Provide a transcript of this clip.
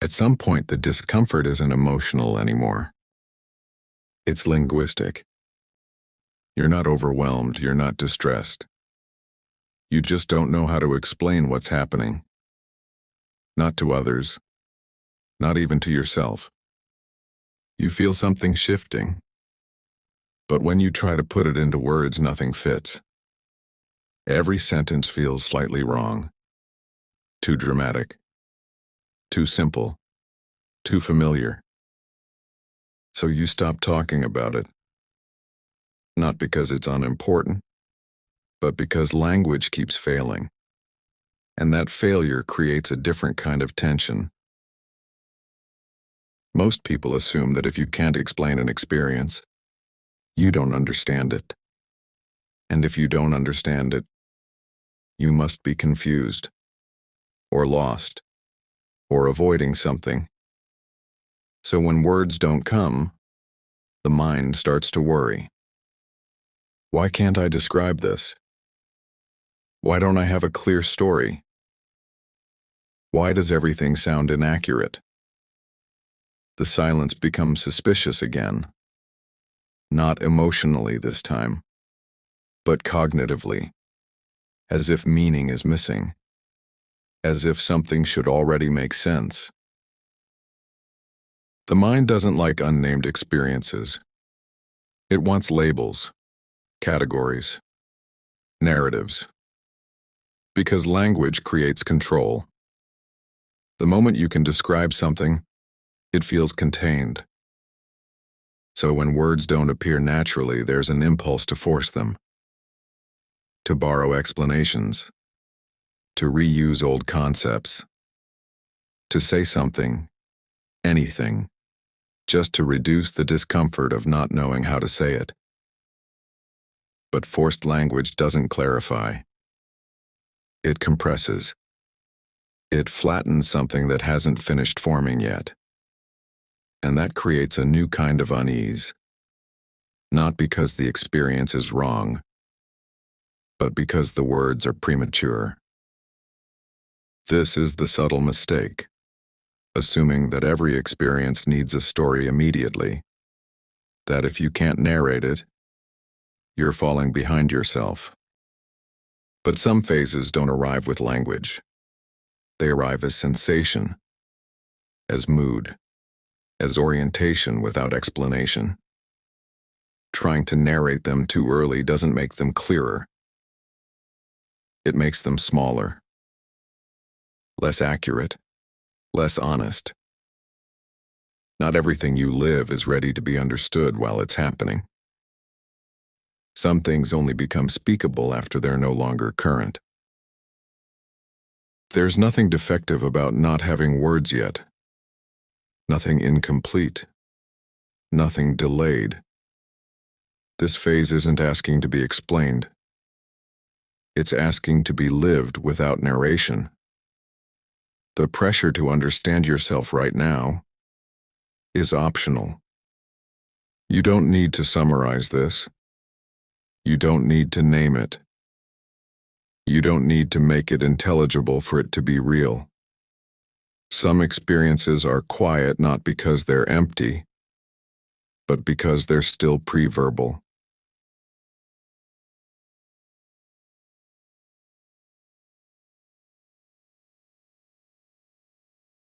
At some point, the discomfort isn't emotional anymore. It's linguistic. You're not overwhelmed, you're not distressed. You just don't know how to explain what's happening. Not to others, not even to yourself. You feel something shifting. But when you try to put it into words, nothing fits. Every sentence feels slightly wrong. Too dramatic. Too simple. Too familiar. So you stop talking about it. Not because it's unimportant, but because language keeps failing. And that failure creates a different kind of tension. Most people assume that if you can't explain an experience, you don't understand it. And if you don't understand it, you must be confused, or lost, or avoiding something. So when words don't come, the mind starts to worry. Why can't I describe this? Why don't I have a clear story? Why does everything sound inaccurate? The silence becomes suspicious again. Not emotionally this time, but cognitively, as if meaning is missing, as if something should already make sense. The mind doesn't like unnamed experiences. It wants labels, categories, narratives. Because language creates control. The moment you can describe something, it feels contained. So when words don't appear naturally, there's an impulse to force them, to borrow explanations, to reuse old concepts, to say something, anything, just to reduce the discomfort of not knowing how to say it. But forced language doesn't clarify. It compresses. It flattens something that hasn't finished forming yet. And that creates a new kind of unease. Not because the experience is wrong, but because the words are premature. This is the subtle mistake, assuming that every experience needs a story immediately, that if you can't narrate it, you're falling behind yourself. But some phases don't arrive with language. They arrive as sensation, as mood, as orientation without explanation. Trying to narrate them too early doesn't make them clearer. It makes them smaller, less accurate, less honest. Not everything you live is ready to be understood while it's happening. Some things only become speakable after they're no longer current. There's nothing defective about not having words yet. Nothing incomplete. Nothing delayed. This phase isn't asking to be explained. It's asking to be lived without narration. The pressure to understand yourself right now is optional. You don't need to summarize this. You don't need to name it. You don't need to make it intelligible for it to be real. Some experiences are quiet not because they're empty, but because they're still pre-verbal.